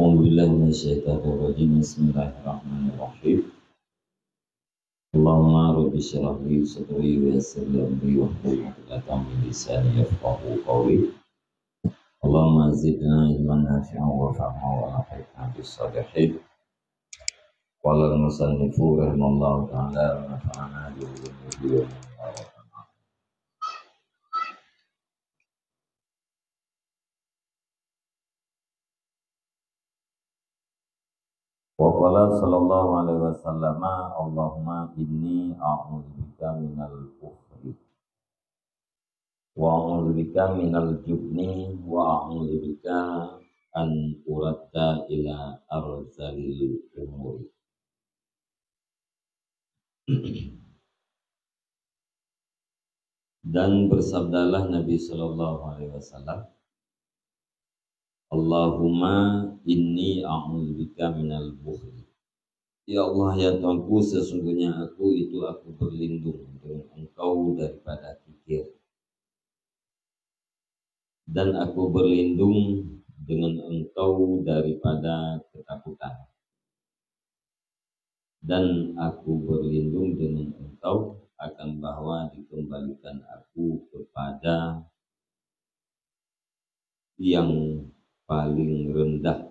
أعوذ بالله من الشيطان الرجيم بسم الله الرحمن الرحيم اللهم رب اشرح لي صدري ويسر لي أمري واحلل عقدة من لساني يفقهوا قولي اللهم زدنا علما نافعا وفهما وألحقنا بالصالحين قال المصنف رحمه الله تعالى ونفعنا به wa qala sallallahu alaihi wasallam Allahumma inni a'udzubika minal kufri wa a'udzubika minal jubni wa a'udzubika an uradda ila arzalil umuri. Dan bersabdalah Nabi sallallahu alaihi wasallam, Allahumma inni a'udzubika minal bukhli. Ya Allah ya Tuhanku, sesungguhnya aku berlindung dengan Engkau daripada kikir, dan aku berlindung dengan Engkau daripada ketakutan, dan aku berlindung dengan Engkau akan bahwa dikembalikan aku kepada yang paling rendah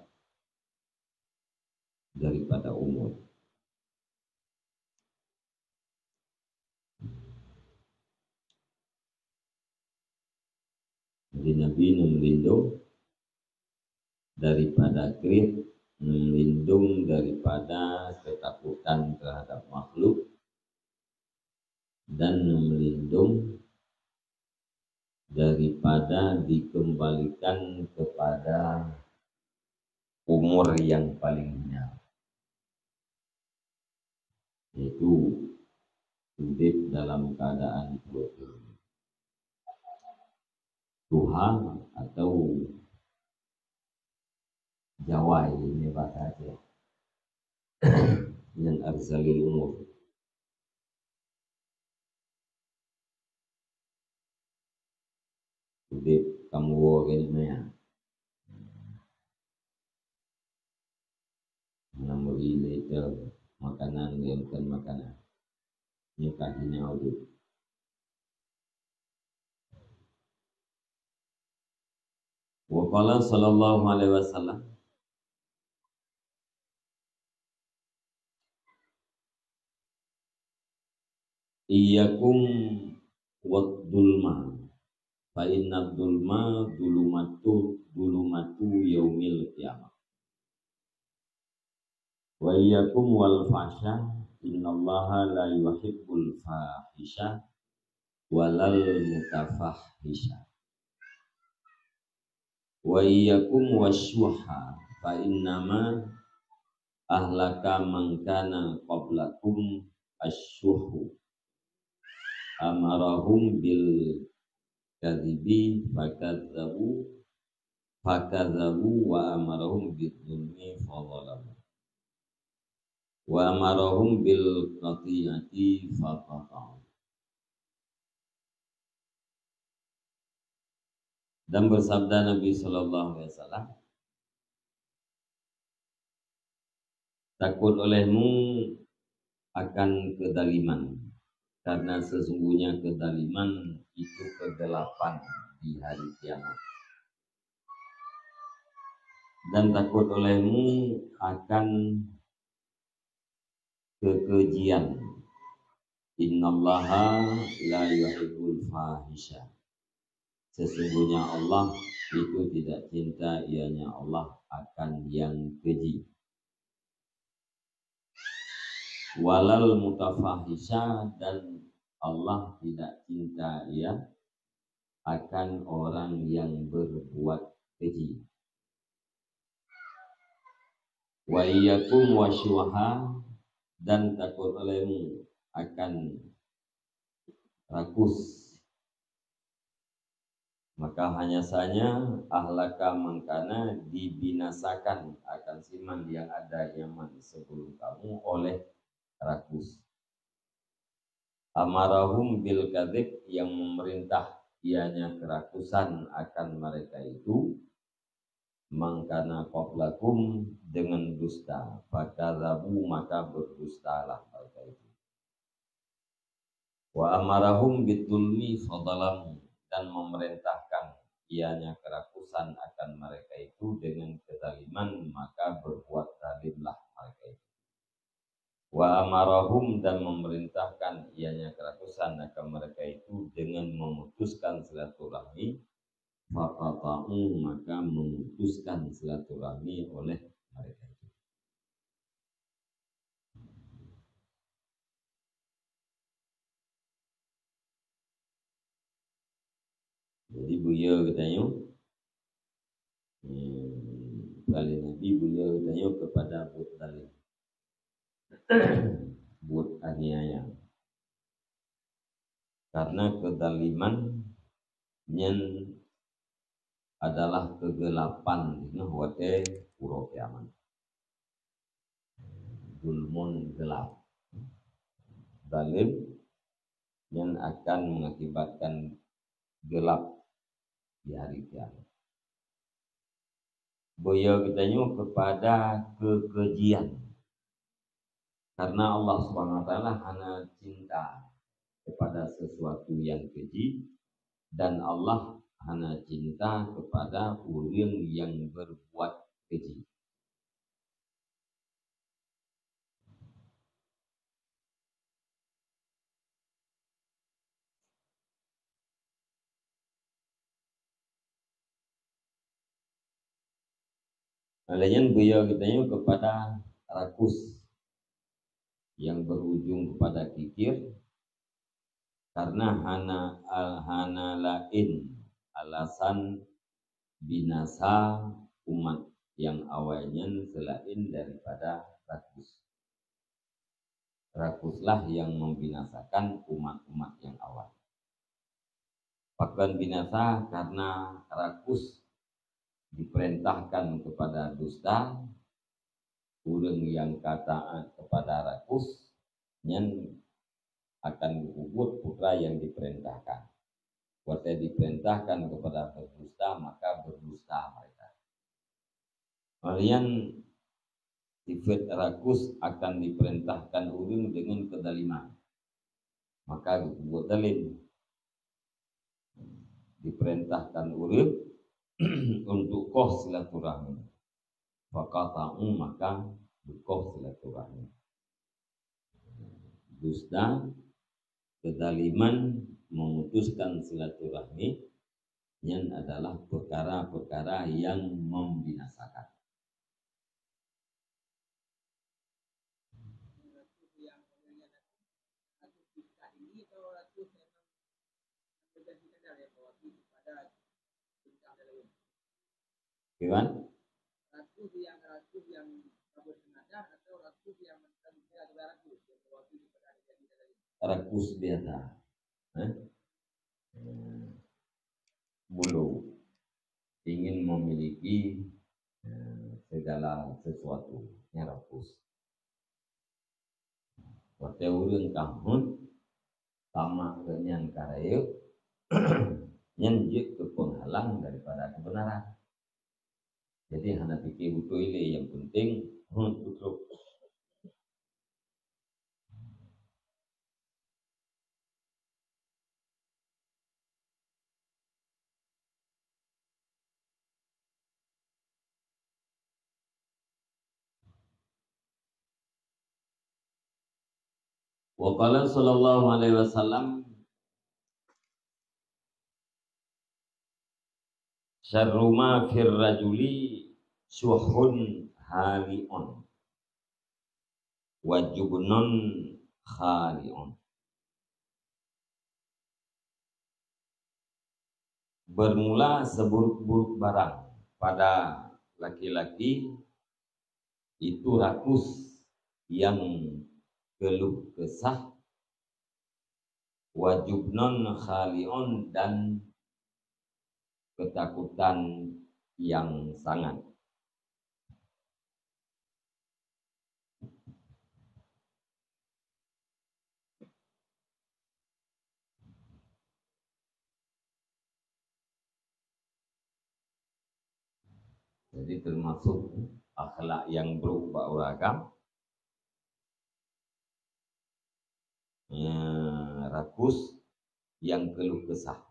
daripada umur. Jadi Nabi melindung daripada krik, melindung daripada ketakutan terhadap makhluk, dan melindung daripada dikembalikan kepada umur yang paling hina, yaitu hidup dalam keadaan Tuhan atau Jawa ini bahasa Aceh yang arzalil umur. Hidup kamu wogenya menamuri liter makanan yang bukan makanan nyekahinya audit. Wa qala sallallahu alaihi wasallam iyyakum wad-dulma fa inna dulma dulumatu yaumil qiyamah wa iyyakum wal fahsya innallaha la yuhibbul fahisha walal mutafahisha wa iyyakum wasyuha fa innama ahlaka man kana qablakum asyuhu amarahum bil kadhibi fakadzabu wa amarahum bidzulmi fadzalamu wa amarahum bil qatiyati faqata'u. Dan bersabda Nabi sallallahu alaihi wasallam, takut olehmu akan kedaliman, karena sesungguhnya kedaliman itu kegelapan di hari kiamat. Dan takut olehmu akan kekejian, innallaha la yuhibbul fahisha. Sesungguhnya Allah itu tidak cinta, ianya Allah akan yang keji. Walal mutafahisha, dan Allah tidak cinta ia akan orang yang berbuat keji. Wa iyyakum wasyuha, dan takut olehmu akan rakus, maka hanya saja ahlaka mangkana dibinasakan akan siman yang ada zaman sebelum kamu oleh rakus. Amarahum bil kadzib, yang memerintah ianya kerakusan akan mereka itu mangkana qablakum dengan dusta, fakadzabu maka berdustalah mereka itu. Wa amarahum bidzulmi fadalamu, dan memerintahkan ianya kerakusan akan mereka itu dengan kezaliman, maka berbuat zalimlah mereka itu. Wa amarahum, dan memerintahkan ianya kerakusan akan mereka itu dengan memutuskan silaturahmi, faqata'u maka memutuskan silaturahmi oleh mereka itu. Jadi beliau katanya, kali Nabi beliau katanya kepada Abu Talib, buat aniaya, karena kedaliman yang adalah kegelapan dina wate puro kiamat. Zulmun gelap, zalim yang akan mengakibatkan gelap di hari kiamat. Beliau katanya kepada kekejian, karena Allah Subhanahu wa taala hanya cinta kepada sesuatu yang keji, dan Allah hanya cinta kepada orang yang berbuat keji. Lain beliau katanya kepada rakus yang berujung kepada kikir, karena hana lain alasan binasa umat yang awalnya selain daripada rakus. Rakuslah yang membinasakan umat-umat yang awal. Bahkan binasa karena rakus diperintahkan kepada dusta, orang yang kata kepada rakus yang akan gugur putra yang diperintahkan. Waktu diperintahkan kepada berdusta, maka berdusta mereka. Kalian sifat rakus akan diperintahkan orang dengan kedaliman, maka buat dalim diperintahkan orang untuk koh silaturahmi, fakata'u maka berkoh silaturahmi. Dusta, kedaliman, memutuskan silaturahmi yang adalah perkara-perkara yang membinasakan. Gimana? Rakus yang bersengaja atau rakus yang rakus biasa, bulu ingin memiliki segala sesuatu yang rakus. Waktu urang kahun sama dengan karaya nyenjek ke penghalang daripada kebenaran. Jadi hanya pikir butuh ini yang penting tutup. Wa qala sallallahu alaihi wasallam, syarru ma fir rajuli syuhun hali'un wa jubnun khali'un. Bermula seburuk-buruk barang pada laki-laki itu rakus yang keluh kesah, wajubnon khalion, dan ketakutan yang sangat. Jadi termasuk akhlak yang berubah ragam, rakus, yang keluh kesah.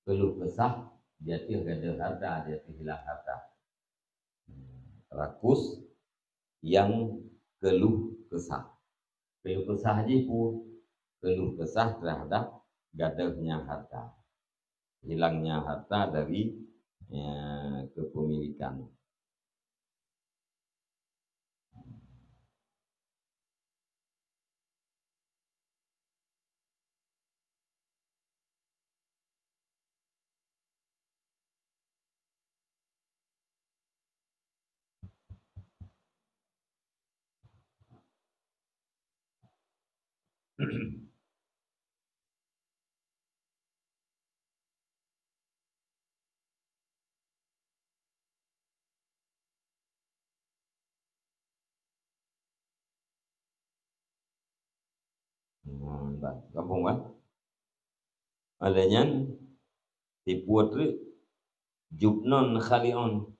Keluh kesah, jatuh gada harta, jatuh hilang harta. Rakus yang keluh kesah. Keluh kesah je pun keluh kesah terhadap gadahnya harta, hilangnya harta dari kepemilikan. Kampung kan? Adanya dibuat jubnon khalion,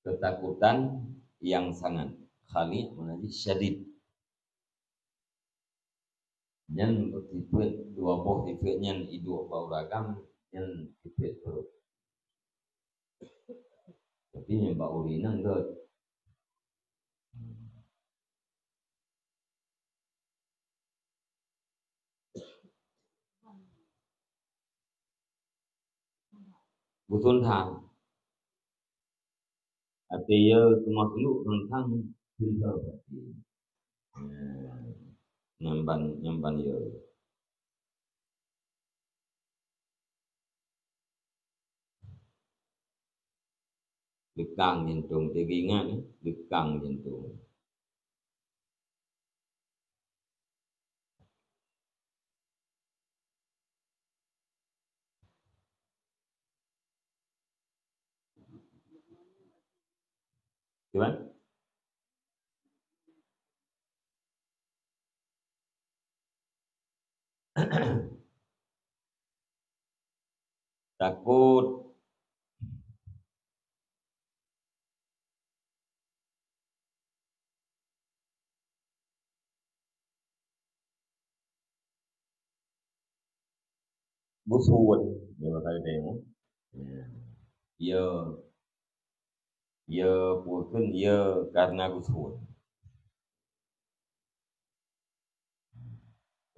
ketakutan yang sangat, khali menjadi syadid. Yang tipe dua buah tipe yang hidup bau ragam yang tipe perut. Tapi yang bau rinang dot. Buton thang. Artinya makhluk tentang filter. Nyamban ya. Dekang jantung, tegingan, dekang jantung. Gimana? Takut, busuan, dia bakal demo. Ya, ya pun ya karena busuan.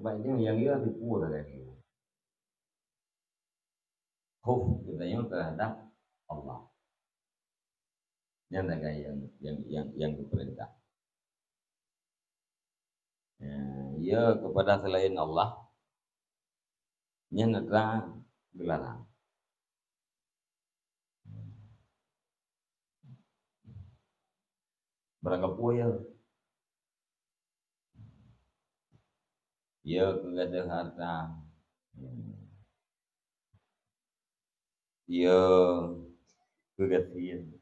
Banyak yang dia tipu lagi. Khuf katanya terhadap Allah. Yang ada yang diperintah. Ya kepada selain Allah, yang ada dilarang. Berangkat ya. Ya kepada harta. Ya kegasian.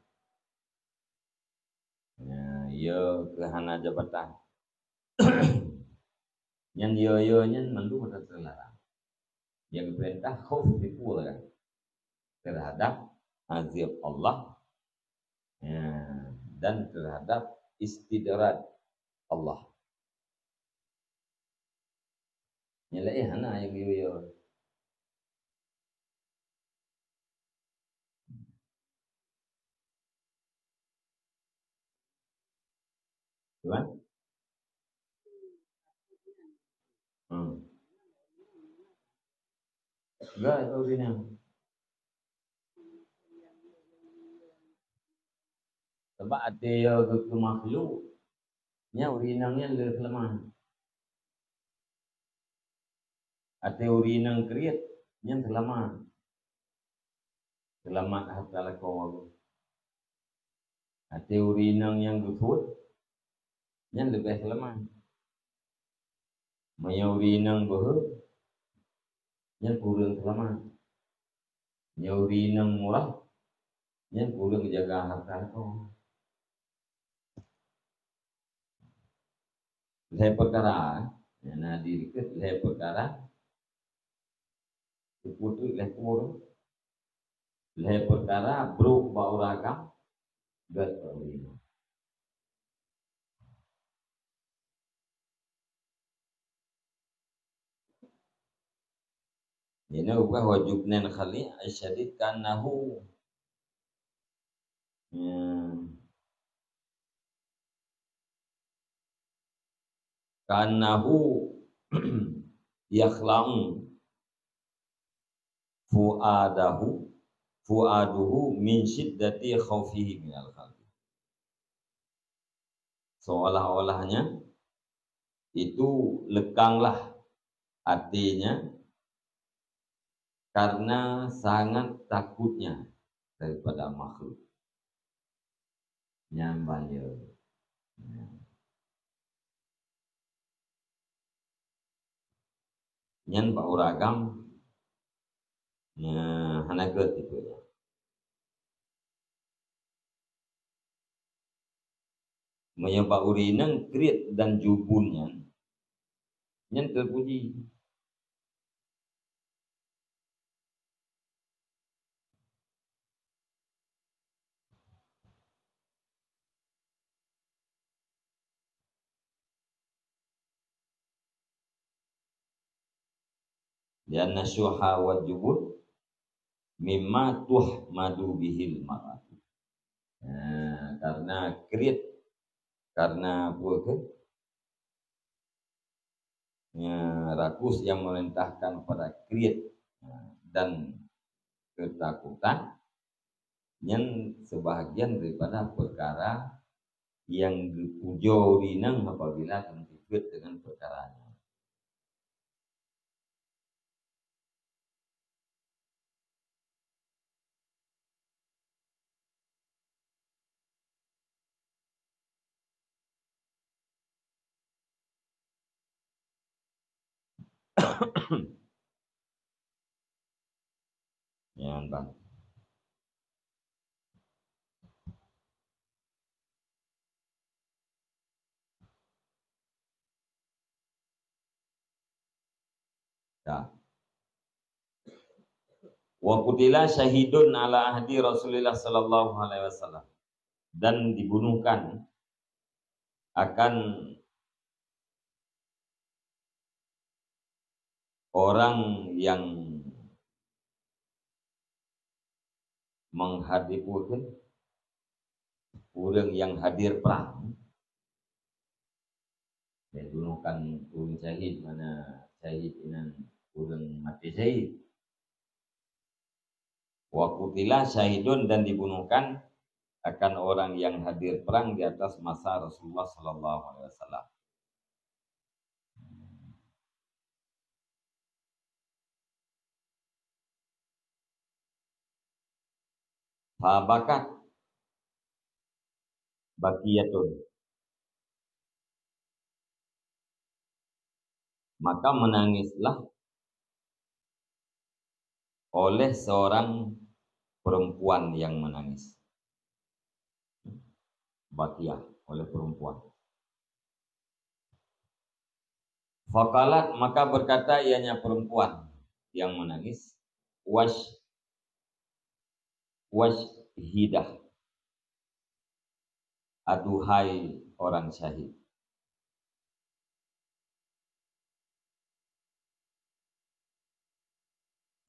Ya kehana jabatan. Yang yo-yo-nya tentu pada terlarang. Yang diperintah khauf dipul kan terhadap azab Allah dan terhadap istidrat Allah. Nyelai hana yang yo-yo. Tuan? Enggak, itu urinang. Sebab ada ke makhluk, nya urinangnya lebih lemah. Ada urinang kriat, nya selamat. Selamat hatta lakawal. Ada urinang yang gufur, nya lebih lemah. Maya urinang bahur, nya kurang selamat. Nya urinang murah, Yang kudu jaga harta itu. Leh perkara, nah diriket leh perkara, putu leh kur, leh perkara bro bauragam, gat baurino. Ini ubah wajubnen khali asyadid kanahu kanahu yakhla'u fuadahu fuaduhu min syiddati khaufihi minal khalqi. Seolah-olahnya itu lekanglah hatinya karena sangat takutnya daripada makhluk. Nyambanya. Nyan pak uragam hanaget itu ya. Menyebab urinang krit dan jubunnya nyan terpuji. Dan nasyuha wa jubun mimma tuhmadu bihil mar'at. Nah, karena krit, karena apa ya, rakus yang merintahkan pada krit dan ketakutan yang sebahagian daripada perkara yang dipujo dinang apabila terkait dengan perkaranya. Ya, Bang. Ya. Wa qutila syahidun ala ahdi Rasulullah sallallahu alaihi wasallam, dan dibunuhkan akan orang yang menghadiri orang yang hadir perang. Dan bunuhkan orang syahid, mana syahid inan orang mati syahid. Wa qutila syahidun, dan dibunuhkan akan orang yang hadir perang di atas masa Rasulullah sallallahu alaihi wasallam. Fabakat bakiyatun, maka menangislah oleh seorang perempuan yang menangis. Bakiyah, oleh perempuan. Faqalat, maka berkata ianya perempuan yang menangis, hidah, aduhai orang syahid.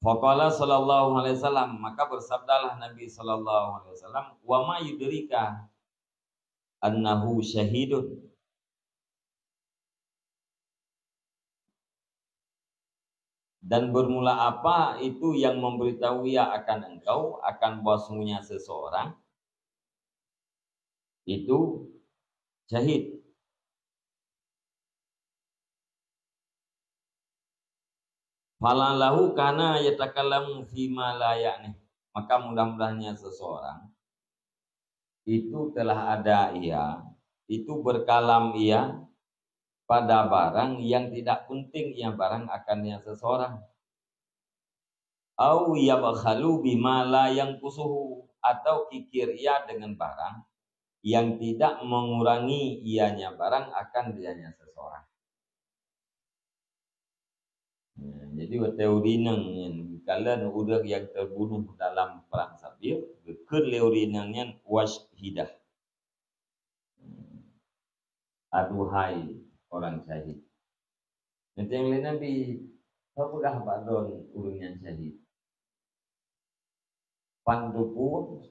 Faqala sallallahu alaihi wasallam, maka bersabdalah Nabi sallallahu alaihi wasallam, wa ma yudrika annahu syahidun. Dan bermula apa itu yang memberitahu ia akan engkau akan bahwasanya seseorang itu syahid. Falalahu kana yatakallamu fima la ya'ni, maka mudah-mudahannya seseorang itu telah ada ia, itu berkalam ia pada barang yang tidak penting ia barang akannya seseorang. Au yabkhalu bima la yanqusuhu, atau kikir ia dengan barang yang tidak mengurangi ianya barang akan dianya seseorang. Jadi teori nang kalian udah yang terbunuh dalam perang Sabir, beker teori nangnya washidah. Aduhai orang syahid. Nanti yang lain Nabi, apakah badon urang syahid? Pandupun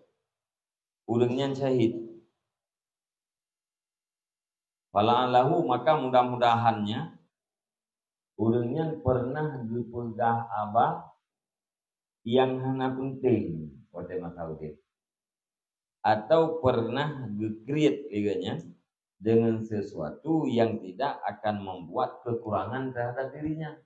urangnya syahid. Fala'alahu maka mudah-mudahannya urangnya pernah dipegah abah yang hana penting pada masa udah. Atau pernah dikreat liganya dengan sesuatu yang tidak akan membuat kekurangan terhadap dirinya.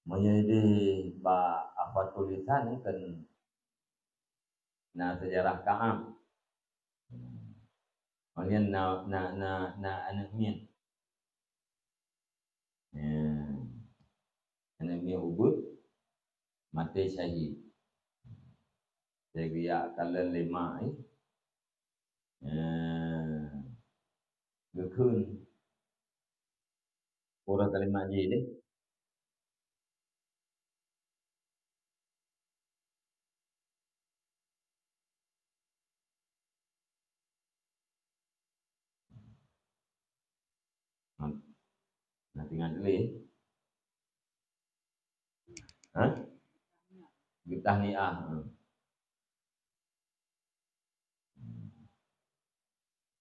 Menjadi apa tulisan kan na sejarah Ka'ab. Kemudian na anaknya. Anaknya Ubud mati syahid. Jadi ya kalau 5 gekun pura kalimat je deh. Nah tinggal dulu ya. Hah? Getah ni'ah.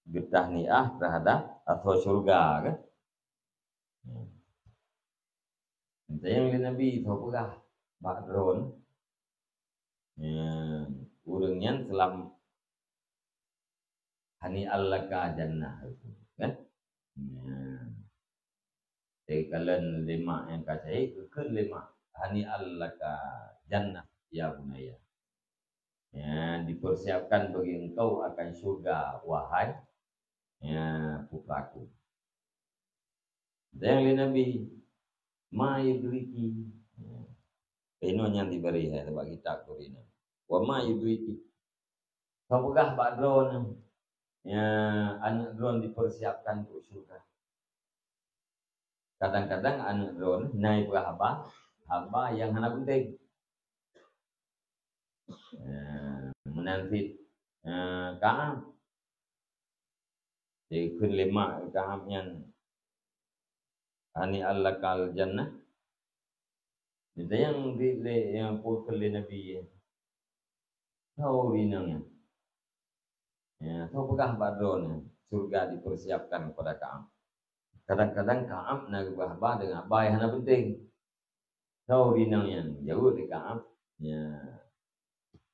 Getah ni'ah terhadap atau surga kan? Nanti yang Nabi Tauqah Ba'dron urangnya selam hani allaka jannah kan? Jadi kalian 5 yang kacai ke 5 hani allaka jannah ya bunaya. Dipersiapkan bagi engkau akan surga wahai putraku. Dan Nabi ma yudriki ino yang diberi sebab kita kurina. Wa ma yudriki. Apakah badron anak drone dipersiapkan untuk surga. Kadang-kadang anak drone naik berapa hamba yang hana penting. Menanfit Ka'ab. Jadi kun 5 Ka'ab yang ani allakal jannah. Itu yang pukul Nabi tahu binangnya. Tahu pegah badron surga dipersiapkan kepada Ka'ab. Kadang-kadang Ka'ab nak berhabah dengan apa yang hana penting. Tahu binangnya jauh di Ka'ab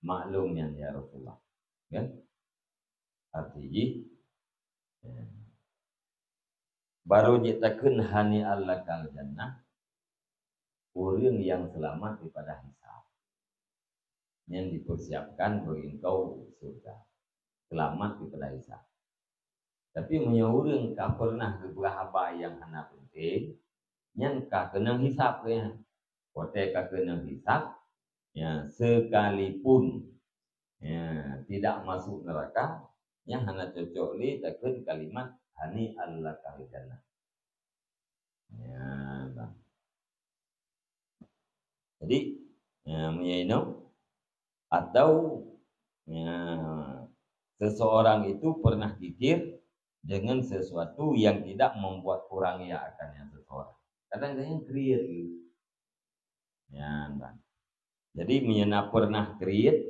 maklumnya ya Rasulullah. Kan? Artinya baru nyitakeun hani allakal jannah urang yang selamat daripada hisab. Yang dipersiapkan bagi engkau surga. Selamat daripada hisab. Tapi punya urang ka pernah beberapa yang hana penting, yang ka kena hisab ya. Kote ka kena hisab, sekalipun tidak masuk neraka, yang hana cocok li takun kalimat hani allakal jannah. Jadi menyainau atau seseorang itu pernah kikir dengan sesuatu yang tidak membuat kurang ia akan yang seseorang. Kadang-kadang create gitu. Jadi menyena pernah create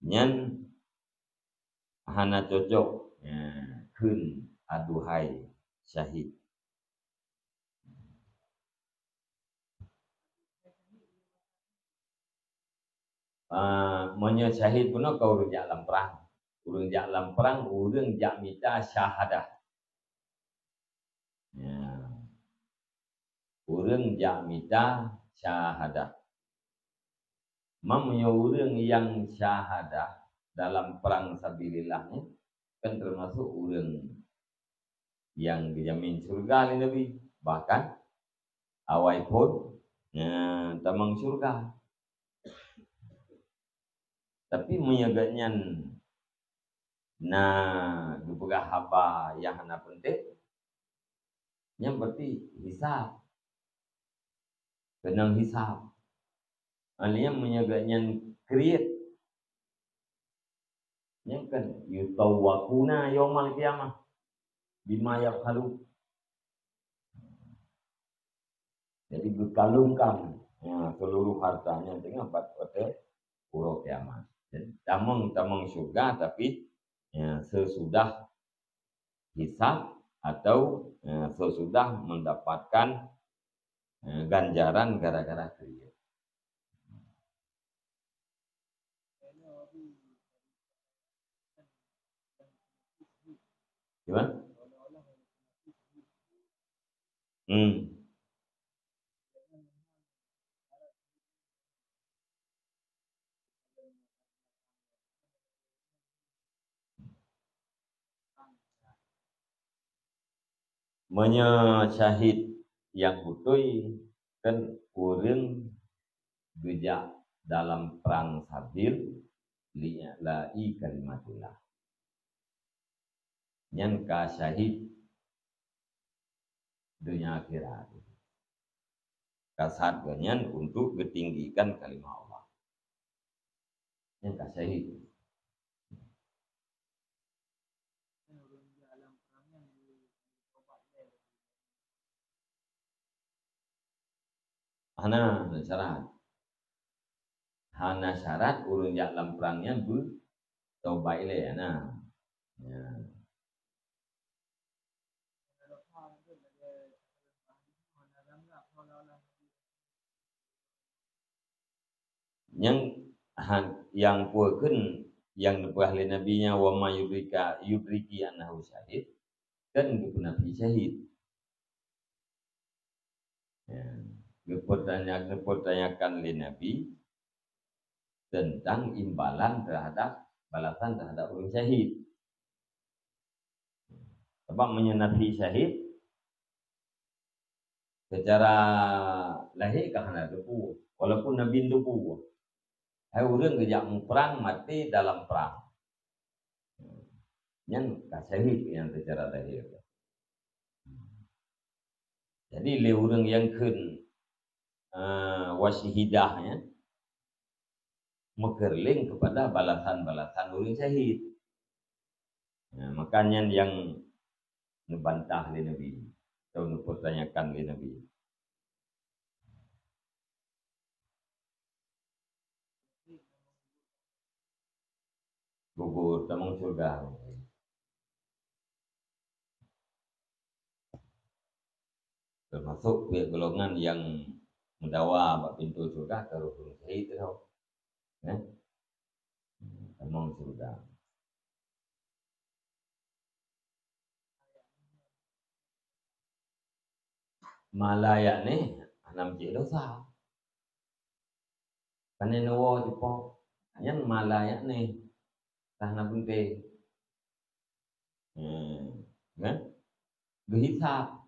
nyan hana cocok kun aduhai syahid. Monya syahid pun kau urang dalam perang. Urang dalam perang urang jak minta syahadah. Urang jak minta syahadah. Mamanya orang yang syahadah dalam perang sabilillah ni kan termasuk orang yang dijamin surga oleh Nabi. Bahkan awai pun tamang surga. Tapi menyagaknya na dupegah haba yang hana penting yang berarti hisab. Kenang hisab. Aliyah menyagaknya create yang kan yutawakuna yaumal qiyamah bima yafhalu. Jadi dikalungkan seluruh hartanya dengan pada pura kiamat. Jadi tamang surga tapi sesudah hisab atau sesudah mendapatkan ganjaran gara-gara kriya. Gimana? Syahid yang betul kan orang gejak dalam perang sabil li'la'i kalimatillah. Yang ka syahid dunia akhirat. Kasat ganyan untuk ketinggikan kalimat Allah. Yang ka syahid. Hana syarat. Hana syarat urun dalam perangnya bertobat ile ana. Ya. Yang puakeun yang nepah le nabinya wa ma yudriki annahu syahid kan nabi syahid. Ya. Dipertanyakan oleh Nabi tentang imbalan terhadap balasan terhadap orang syahid. Sebab menyenafi syahid secara lahir kahana depu, walaupun Nabi depu. Hai orang kejak perang mati dalam perang. Yang syahid yang secara lahir. Jadi le orang yang kun wasihidahnya mekerling kepada balasan-balasan orang syahid. Nah, makanya yang membantah oleh Nabi atau mempertanyakan oleh Nabi. Gugur tamang surga. Termasuk pihak golongan yang mendawa pintu surga kalau belum syahid tahu. Tamang surga. Malaya ni anam je dosa. Panen wo dipo. Yang malaya ni tahna bunte. Berhisab.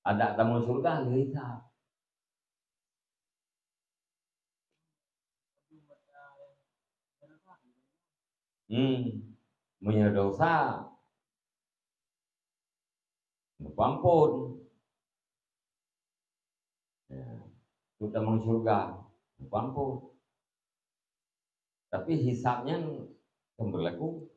Ada tamu surga berhisab. Punya dosa ampun. Kita mau surga ampun. Tapi hisabnya yang berlaku.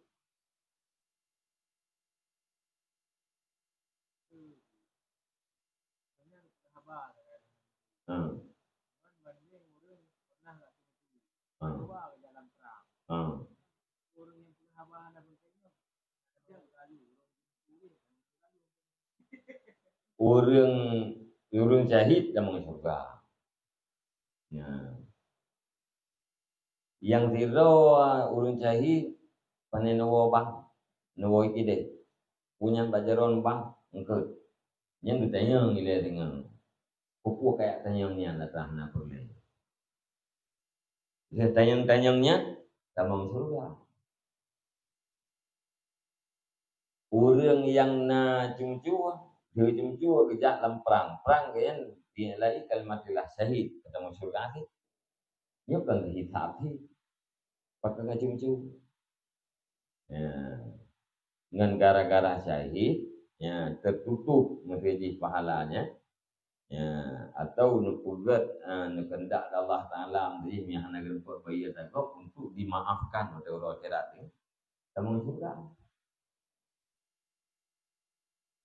Orang syahid dan masuk surga. Ya. Yang tiro orang syahid panen nawa bang, nawa iki deh. Punya bajaron bang, engkau. Yang ditanya ngile dengan Pupuk kayak tanyangnya datang na boleh. Tanyang-tanyangnya tamang surga. Orang yang na cuma-cuma, dia cuma-cuma kejak dalam perang kan dia lagi kalimatullah syahid ketemu surga sih. Dia bukan hitab sih. Pakai cuma-cuma. Ya. Dengan gara-gara syahid, ya tertutup menjadi pahalanya. Ya, atau nukugat nukendak Allah Taala amri yang nak gempa bayar takut untuk dimaafkan oleh orang akhirat ni. Tamu surga.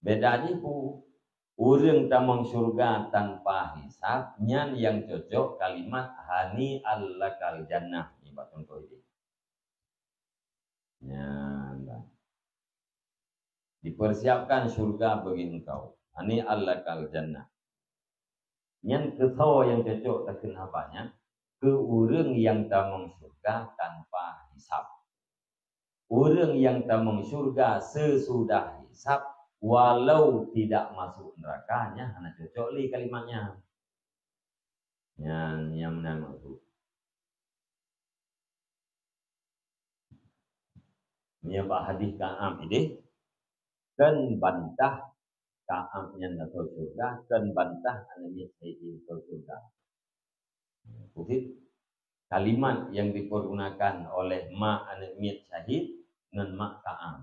Beda ni pu orang tamang surga tanpa hisab nyan yang cocok kalimat hani allakal jannah ni buat contoh ini. Ya, dipersiapkan surga bagi engkau. Hani allakal jannah. Yang ketawa yang cocok tak kenapanya ke orang yang tamang surga tanpa hisab. Orang yang tamang surga sesudah hisab walau tidak masuk nerakanya hanya cocok li kalimatnya. Yang mana maksud? Ini apa hadis Ka'am ini kan bantah Ka'amnya atau surga kan bantah anaknya Sayyidin atau surga. Jadi kalimat yang dipergunakan oleh ma anak miat syahid dengan ma Ka'am.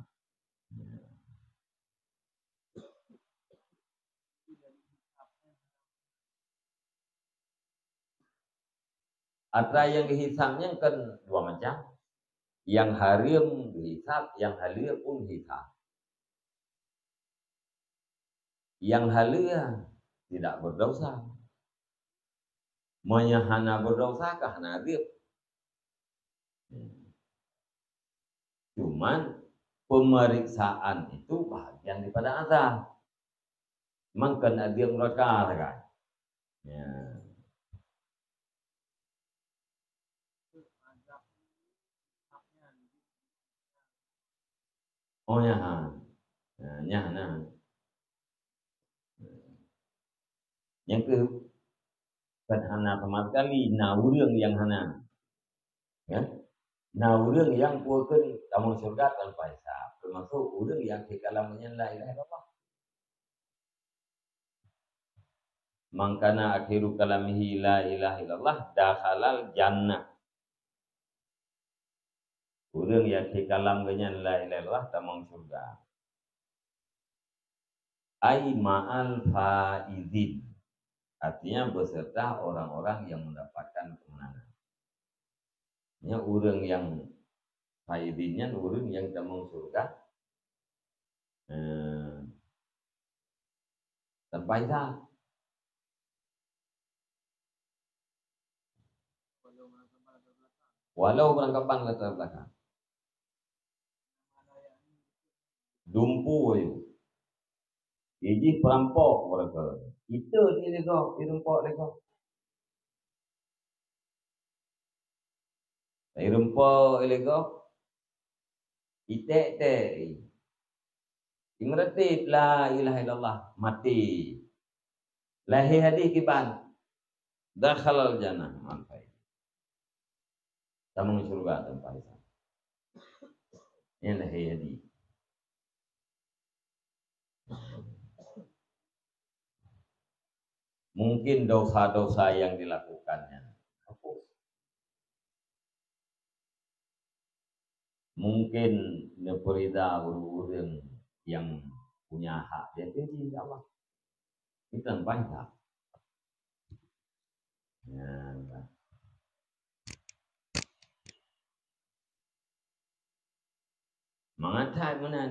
Ada yang dihisabnya kan dua macam. Yang haram dihisab, yang halal pun hisab. Yang halal tidak berdosa. Menyahana berdosa kah hadir. Cuman pemeriksaan itu bahagian daripada azab. Memang kena dia mereka kan. Ya. Oh ya, ya, nah. Yang ke kan hana sama sekali naurang yang hana. Ya. Naurang yang puakan kamu surga tanpa hisab. Termasuk urang yang dikalamnya la ilaha illallah. Mangkana akhiru kalamihi la ilaha illallah dakhalal jannah. Urang yang dikalam dengan la ilaha illallah tamang surga. Ai ma'al faizin. Artinya beserta orang-orang yang mendapatkan kemenangan. Ini orang yang faizinnya orang yang tamang surga. Tanpa hisab. Walau berangkapan latar belakang. Dumpu ayu. Jadi perampok mereka. Kita ni lego, perampok lego. Perampok lego. Itek te. Imratib la ilaha illallah mati. Lahir hadis kiban. Dakhalal jannah manfai. Tamang surga tanpa hisab. Ini lahir hadis. Mungkin dosa-dosa yang dilakukannya. Mungkin neperida orang yang punya hak dia tinggi Allah. Itu tanpa hisab. Ya, mangat menan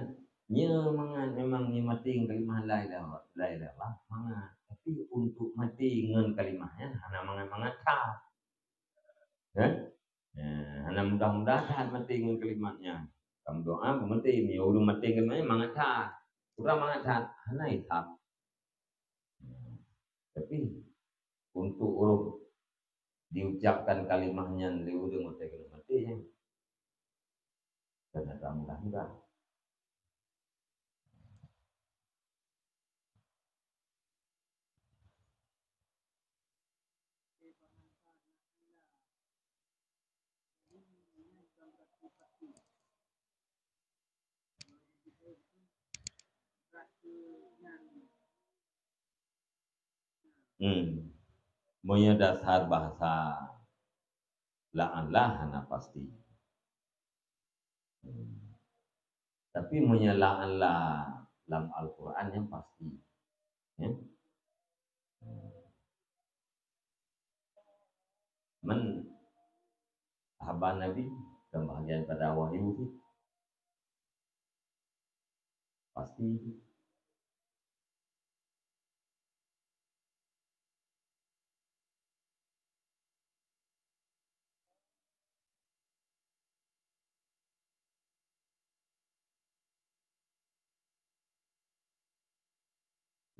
nya mangan memang ni mati kalimah la ilaha illallah mangat tapi untuk mati dengan kalimahnya hana mangat kan hana mudah-mudahan mati dengan kalimatnya kamu doa mati ni urung mati kalimahnya mangat kurang mangat hana hisab tapi untuk urung diucapkan kalimahnya di urung mati ya ternyata mudah-mudah. Punya dasar bahasa la'anlah hana pasti. Tapi punya la'anlah dalam Al-Quran yang pasti. Ya? Sahabat Nabi kebahagiaan pada wahyu itu pasti.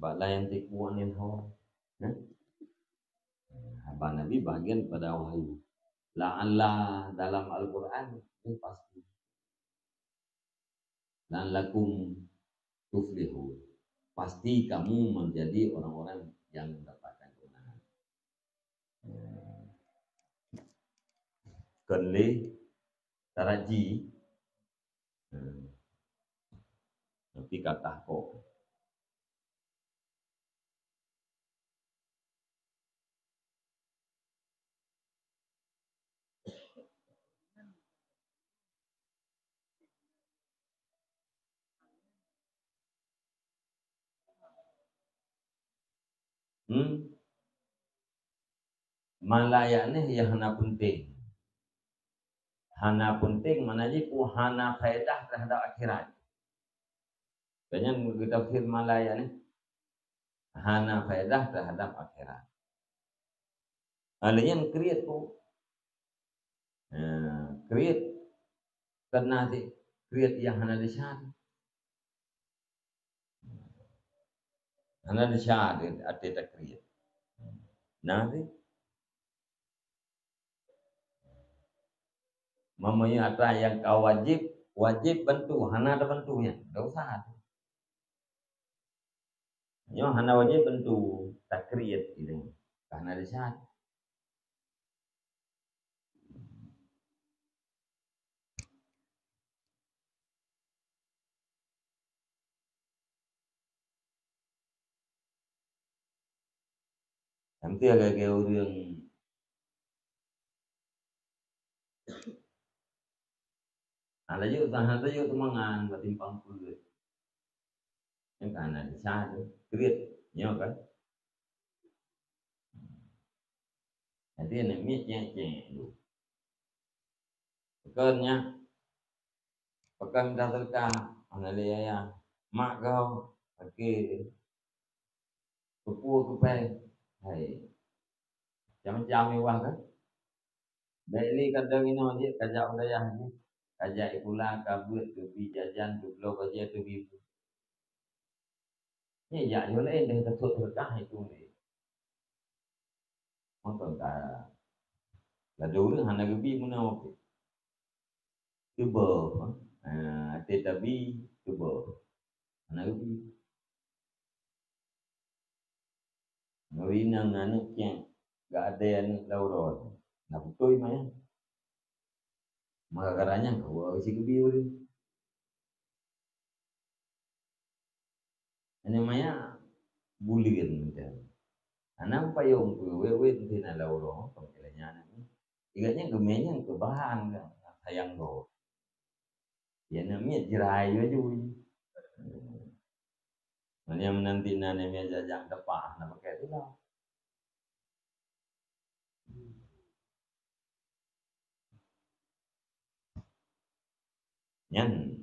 Bala yang tikuanin hawa. Ya? Sahabat Nabi bagian pada wahyu. La'anlah dalam Al-Quran itu pasti. Dan lakum tuflihu. Pasti kamu menjadi orang-orang yang mendapatkan kemenangan. Kenli taraji tapi kata kok malayaknya ya hana penting. Hana penting mana je ku hana faedah terhadap akhirat. Banyak kita firman malayaknya hana faedah terhadap akhirat. Alanya create tu create karena create yang hana disyarat. Hana disyarat ada create. Nanti mamanya ada yang kau wajib bantu, hana ada bantunya, enggak usah. Nyo hana wajib bantu takriyat gitu. Karena ada syarat. Nanti agak-agak orang ada juga tahan ada juga temangan batimpang kulit. Yang karena ada syarat, kriat, nyo kan. Jadi ini cek dulu. Pekernya, pekan minta terka, mana dia ya, mak kau, pakai kupu kupai, hai, jam-jam mewah kan. Beli kadang ini aja, kajak udaya ni, kajak pula kabut tu jajan tu blok aja tu bibu. Ni ya yo lain dah tetut terkah itu ni. Mungkin tak. Lah dulu hana gebi mana okey. Cuba, tetapi cuba. Hana gebi. Ngawinang anak yang gak ada yang lauron. Nak betul maya. Maka karanya kau isi gebi boleh. Ini maya bulian macam. Anak payung wewe tina lauron pengkelanya anak ni. Iganya gemenya kebahan kan sayang do. Ya namanya jerai aja wui. Mana yang menanti nane meja jang depan nak pakai tu lah. Yang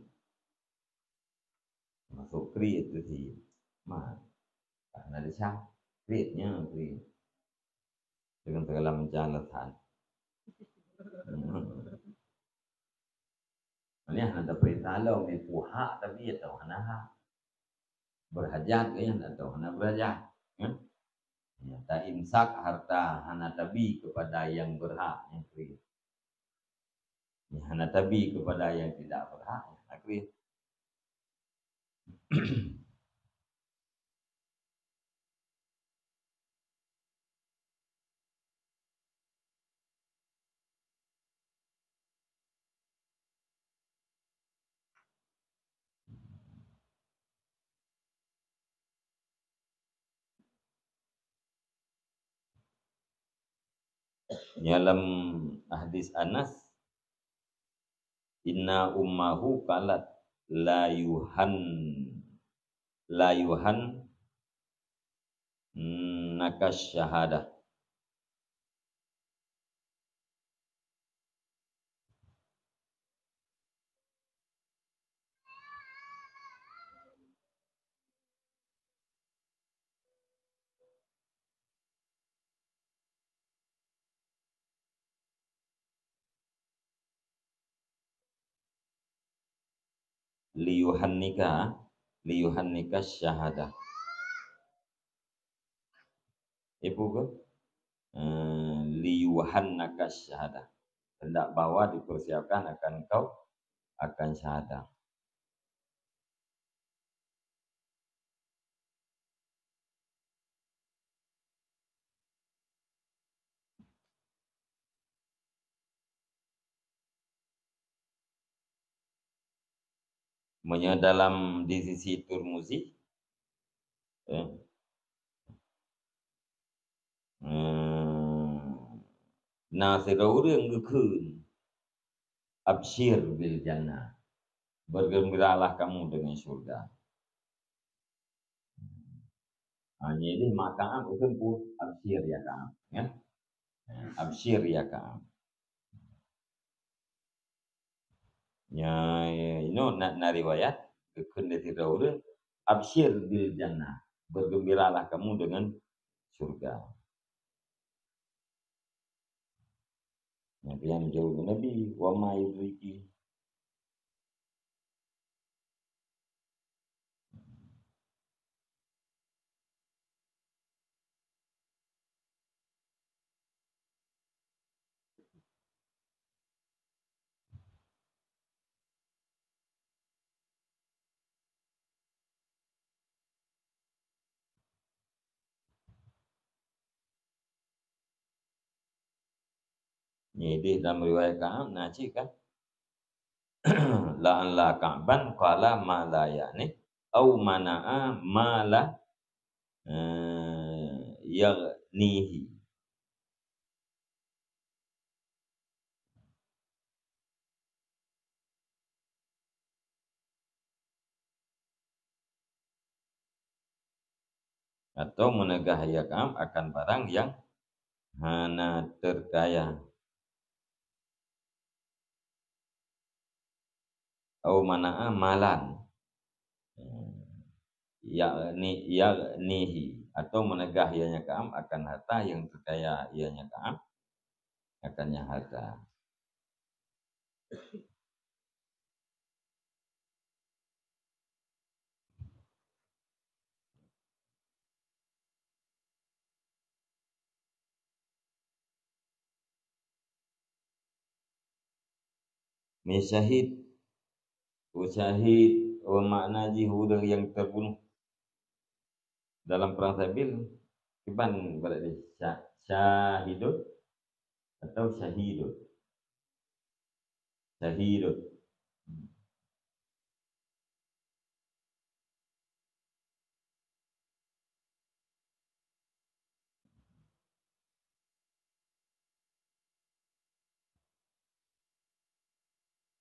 masuk create tu si mah karena ada syak create-nya create dengan segala menjalatan. Ini ada perintah lo me puha tapi ya tahu hana berhajat kan atau hana berhajat. Ya, tak imsak harta hana tabi kepada yang berhak yang create. Ya, hana tabi kepada yang tidak berhak yang create. dalam hadis Anas, inna ummahu qalat la yuhan nakas syahadah. Liyuhannika syahadah. Ibu ke liyuhannaka syahadah. Hendak bawa dipersiapkan akan kau akan syahadah. Dalam di sisi Turmuzi Nasiraureung gekeun absyir bil jannah, bergembiralah kamu dengan surga. Jadi maka itu pun absyir ya kamu ya. Absyir ya kamu. Ya ini na riwayat gekeun nasiraureung absyir bil jannah, bergembiralah kamu dengan surga. Nabi yang jauh Nabi wa ma yudriki. Jadi dalam riwayat Ka'ab naci kan la Ka'ban qala ma la yani au mana'a ma la yaghnihi. Atau menegah ya Ka'ab akan barang yang hana terkaya. Au mana'a malan yaghnihi, atau menegah ianya Ka'ab akan harta yang terkaya ianya Ka'ab akannya harta. Syahid makna jihud yang terbunuh dalam perang Sabil, kiban berarti syahidun atau syahidun.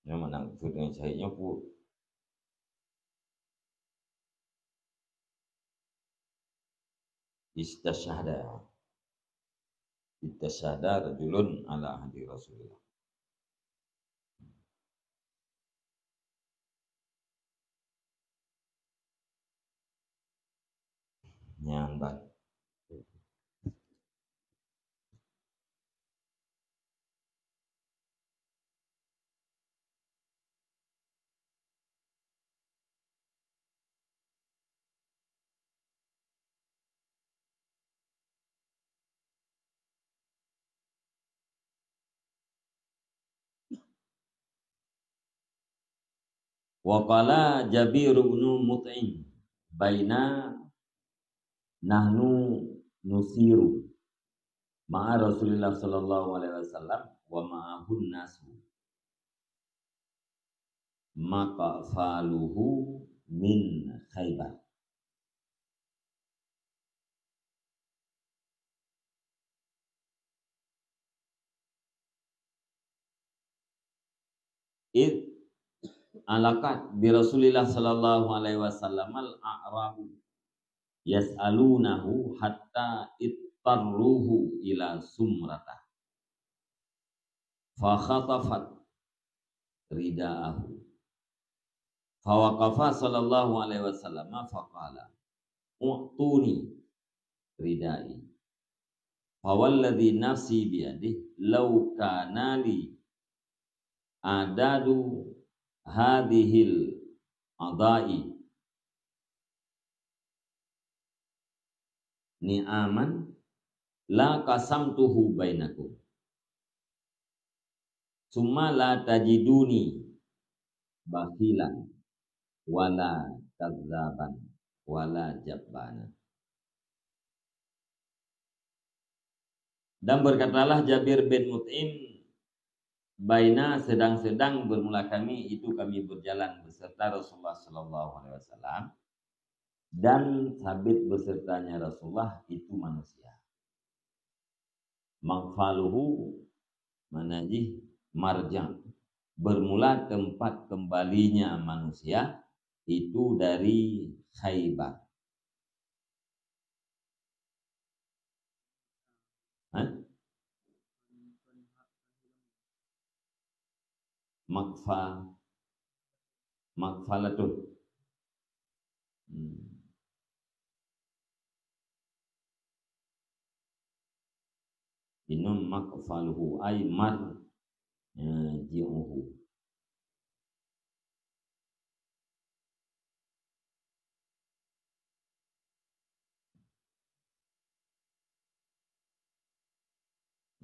Yang mana maksud dengan syahidnya pun istasyhada rajulun ala ahdi Rasulullah. Nyamban. Wa qala Jabir bin Mut'im baina nahnu nusiru ma'a Rasulullah sallallahu alaihi wasallam wa ma'ahun nasu maka faluhu min Khaybar. id alakat bi Rasulillah sallallahu alaihi wasallam al-a'rabu yas'alunahu hatta ittarruhu ila sumrata fa khatafat ridaahu fa waqafa sallallahu alaihi wasallam fa qala u'tuni ridai fa walladhi nafsi biyadihi law kana li adadu hadhil adai ni'aman la qasamtuhu bainakum summa la tajiduni bakhilan wala kadzaban wala jabbana. Dan berkatalah Jabir bin Mut'im, baina sedang-sedang bermula kami itu kami berjalan beserta Rasulullah sallallahu alaihi wasallam dan sabit besertanya Rasulullah itu manusia. Maghfaluhu manajih marjang, bermula tempat kembalinya manusia itu dari Khaybar. Makfalatun. Inum makfaluhu ay mar ji'uhu.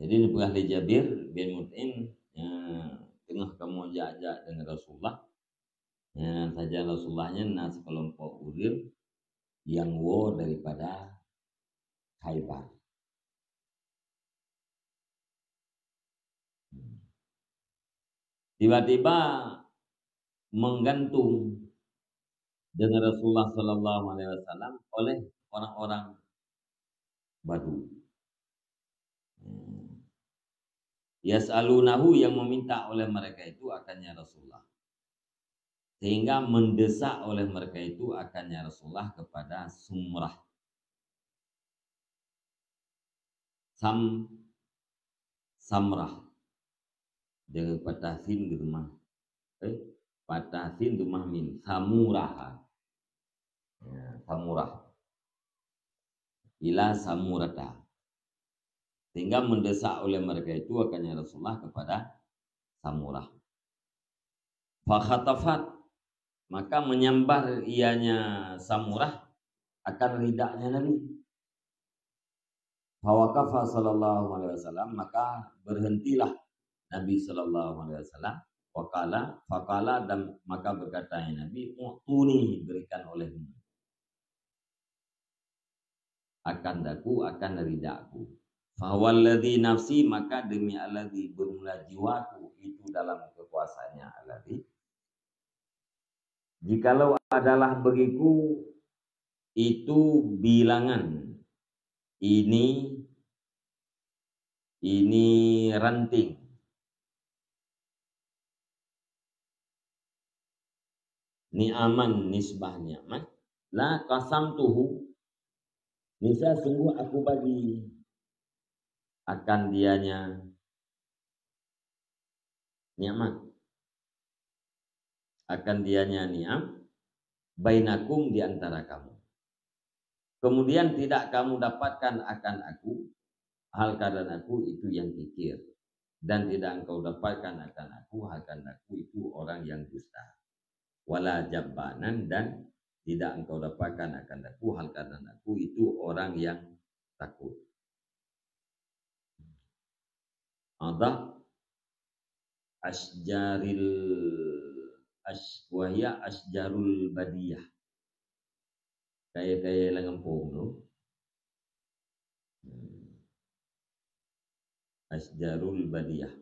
Jadi ini pernah Jabir bin Mut'im tengah kamu ajak dengan Rasulullah. Saja Rasulullahnya nas kelompok urir yang daripada Khaybar. Tiba-tiba menggantung dengan Rasulullah Sallallahu Alaihi Wasallam oleh orang-orang Badu. Yas'alunahu, yang meminta oleh mereka itu akannya Rasulullah, sehingga mendesak oleh mereka itu akannya Rasulullah kepada Sumrah. Samrah dengan patahin gitu mah. Patahin rumah min samurah. Samurah ila samurata, sehingga mendesak oleh mereka itu akannya Rasulullah kepada Samurah. Fa khatafat, maka menyambar ianya Samurah akan ridaknya Nabi. Fa waqafa sallallahu alaihi wasallam, maka berhentilah Nabi sallallahu alaihi wasallam. Faqala, dan maka berkatanya Nabi, "Utuni, berikan olehmu akan daku, akan ridakku. Fawalladzi nafsi, maka demi alladzi bermula jiwaku itu dalam kekuasaannya alladzi. Jikalau adalah bagiku itu bilangan, ini ranting, ni'aman nisbah ni'mat, la qasamtuhu, nisa sungguh aku bagi akan dianya nikmat, akan dianya ni'am, bainakum, di antara kamu. Kemudian tidak kamu dapatkan akan aku hal keadaan aku itu yang kikir, dan tidak engkau dapatkan akan aku hal keadaan aku itu orang yang dusta. Wala jabbanan, dan tidak engkau dapatkan akan aku hal keadaan aku itu orang yang takut. Ada wahya asjarul badiyah, kayak lengempung no. Asjarul badiyah,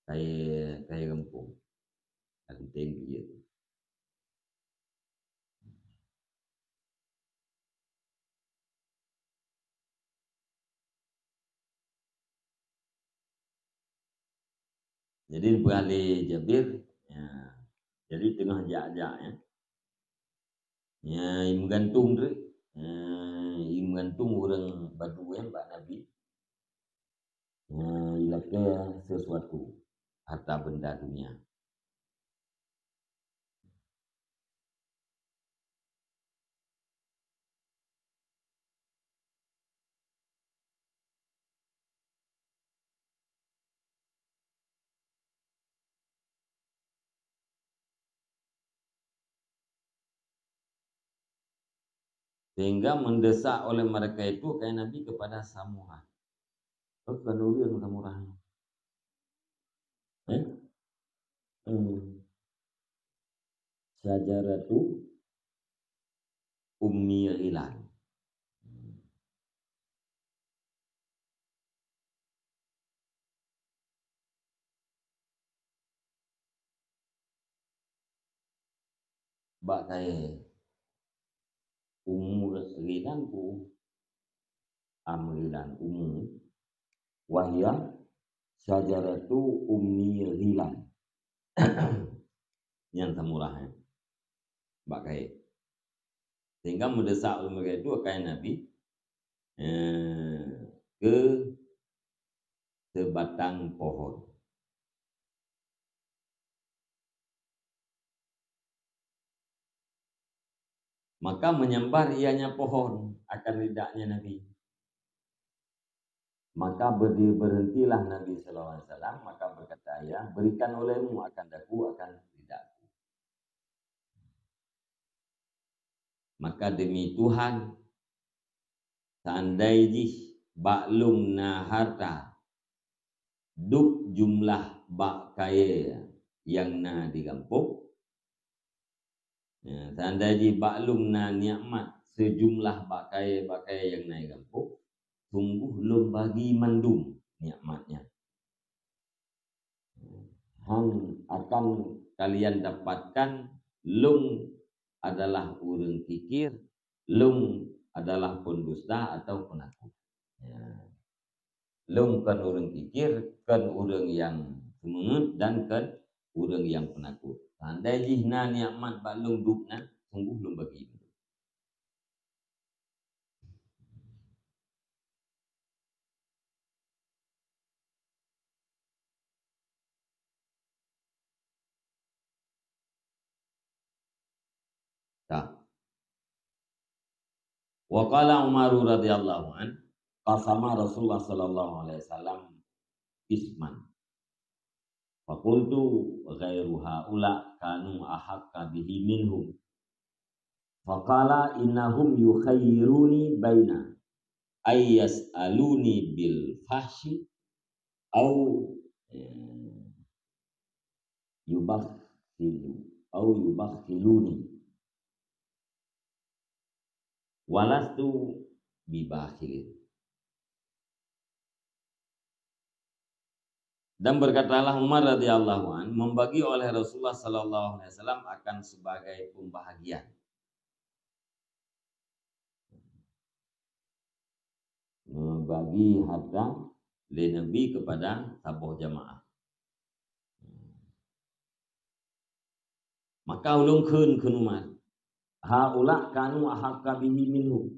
kayak lengempung penting gitu. Jadi boleh Jabir, ya. Jadi tengah jak-jak ya. Ya, im gantung tu. Im gantung orang badu ya, Mbak Nabi. Ilaka sesuatu harta benda dunia. Sehingga mendesak oleh mereka itu kayak Nabi kepada Samurah. Kenapa yang Samurahnya? Syajaratu Ummi Ghilan. Bak kaya Ummu Ghilan ku Amrilan Ummu wahya Syajaratu Ummi Ghilan. Yang Samurahnya. Bak kaya. Sehingga mendesak oleh mereka itu kayak Nabi ke sebatang pohon. Maka menyambar ianya pohon akan lidahnya Nabi. Maka berhentilah Nabi SAW. Maka berkata, ya berikan olehmu akan daku akan lidahku. Maka demi Tuhan, seandainya baklum na harta duk jumlah bak kaya yang na digampuk. Ya, seandainya baklum na nikmat sejumlah bak kaya yang na digampuk, sungguh lum bagi mandum nikmatnya. Hang akan kalian dapatkan lum adalah orang kikir, lum adalah pendusta atau penakut. Ya. Lum kan orang kikir, kan orang yang semangat dan kan orang yang penakut. Andai jihna nikmat balung dukna, sungguh lum bagi itu. Tak. Wa qala Umar radhiyallahu an qasama Rasulullah sallallahu alaihi wasallam isman. Faqultu ghairu haula kanu ahaqqa bihi minhum. Faqala innahum yukhayyiruni baina ay yas'aluni bil fahshi au yubakhiluni walastu bibakhil. Dan berkatalah Umar radhiyallahu an membagi oleh Rasulullah sallallahu alaihi wasallam akan sebagai pembahagian. Membagi harta oleh Nabi kepada tabuh jamaah. Maka ulung kun Umar. Haula kanu ahaqqa bihi minhu.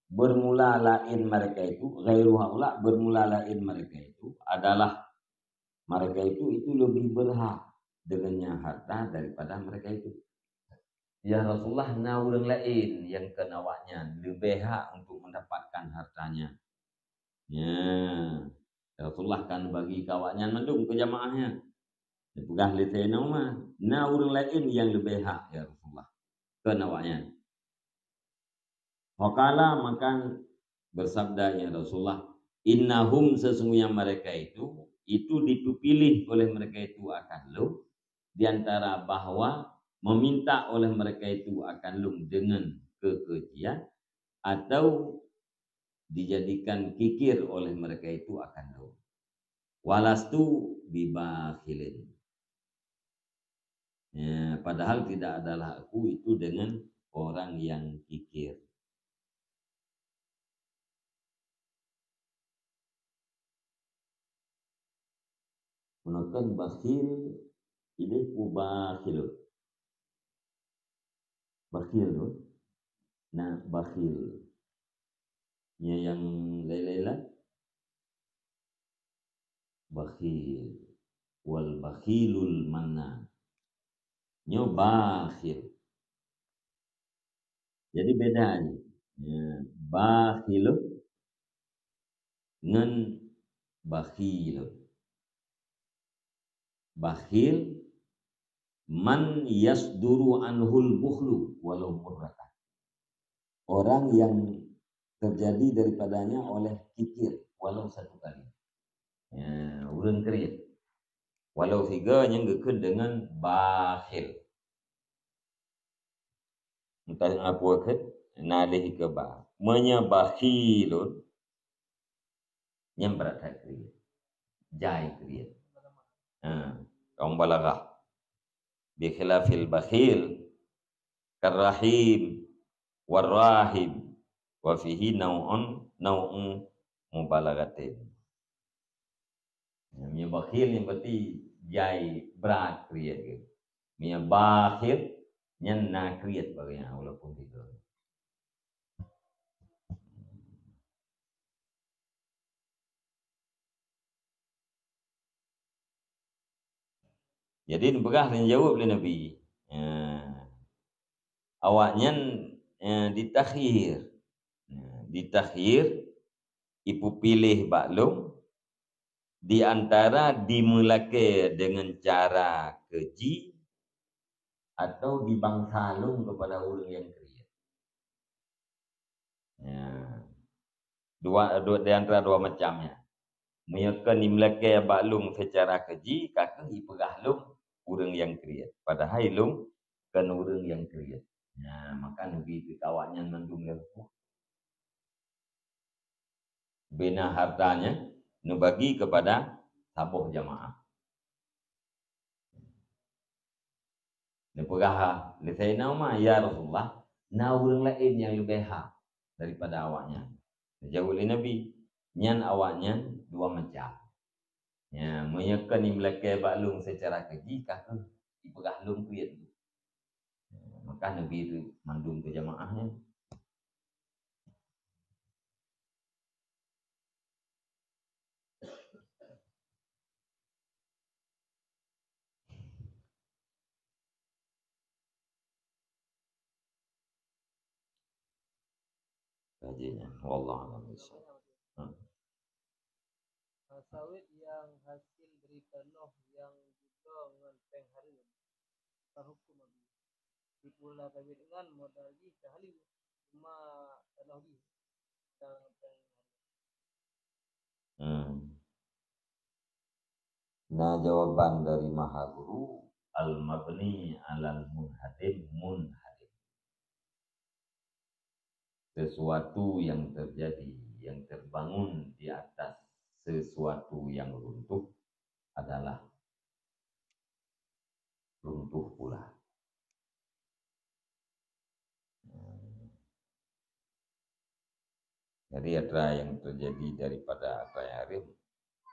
Bermula lain mereka itu, ghairu haula bermula lain mereka itu adalah mereka itu lebih berhak dengannya harta daripada mereka itu. Ya Rasulullah, na orang lain yang kenawanya lebih hak untuk mendapatkan hartanya. Ya Rasulullah kan bagi kawannya mendung ke jamaahnya. Pegah letena mah, na orang lain yang lebih hak ya Rasulullah kenawanya. Wakala makan bersabda ya Rasulullah, innahum sesungguhnya mereka itu dipilih oleh mereka itu akan lu diantara bahwa meminta oleh mereka itu akan lu dengan kekejian atau dijadikan kikir oleh mereka itu akan lu. Walastu bibakhilin. Ya, padahal tidak adalah aku itu dengan orang yang kikir. Gunakan bakhil ini bakhil. Bakhil tu. Nah, bakhil. Ya yang lain-lain bakhil wal bakhilul manna. Nyo bakhil. Jadi beda ni. Ya, bakhil ngan bakhil. Bakhil man yasduru anhul bukhlu walau murratan. Orang yang terjadi daripadanya oleh kikir walau satu kali. Ya, urang kriat. Walau tiga yang gekun dengan bakhil. Entah apa ke nalih ke ba. Menya bakhilun yang berat kriat. Jai kriat. Kaum balaghah. Bi khilafil bakhil karrahim warrahim wa fihi nau'un mubalaghatin. Mia bakhil yang berarti jai berat kriat ke. Mia bakhil yang nak kriat bagainya walaupun tidak. Jadi begah dan jawab oleh Nabi. Awaknya ditakhir. Ditakhir ibu pilih baklum di antara dimulake dengan cara keji atau dibangsalung kepada orang yang kriat. Dua di antara dua macamnya. Mereka dimulake baklum secara keji, kakak ipegah lum orang yang kriat. Padahal lum kan orang yang kriat. Maka Nabi itu kawannya mandung leluhur. Bina hartanya nubagi kepada sabuh jamaah. Nepegah lisayna ma ya Rasulullah, na urang lain yang lebih hak daripada awaknya. Jawab oleh Nabi, nyan awaknya dua macam. Ya, menyekan imlake baklung secara keji kakak ipegah lung kriat. Maka Nabi itu mandung ke jamaahnya. Kajinya, wallahu a'lam bishawab. Sawit yang hasil dari tanah yang juga dengan pengharian hukum lagi dipula kawin dengan modal di sehari cuma tanah di yang Nah, jawaban dari Maha Guru al-mabni alal munhadim. Sesuatu yang terjadi, yang terbangun di atas sesuatu yang runtuh adalah runtuh pula. Jadi ada yang terjadi daripada apa yang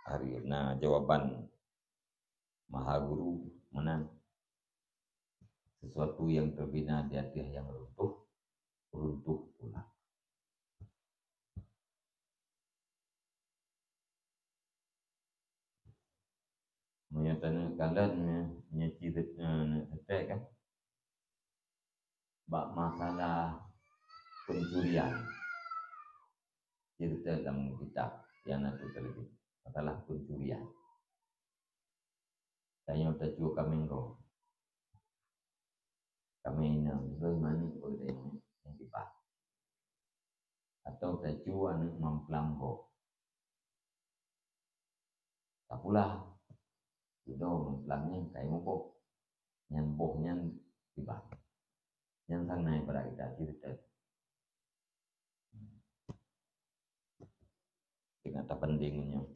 hari. Nah, jawaban Maha Guru menang. Sesuatu yang terbina di atas yang runtuh pula. Menyatakan kalian nyecirit kan bab masalah pencurian cerita dalam kitab yang nanti terlebih masalah pencurian. Saya udah juga kami ini bagaimana boleh yang dibahas atau tujuan memplambo. Tak pula sudah memplamnya kayak mupuk nyambohnya dibahas. Yang sana pada kita cerita dengan tak pentingnya.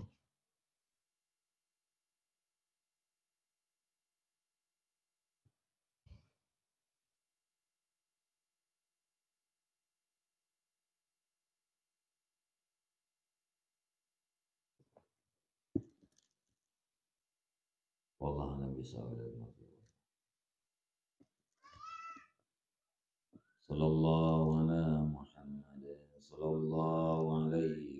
Wallahu a'lam bishawab. Sallallahu ala Muhammad sallallahu alaihi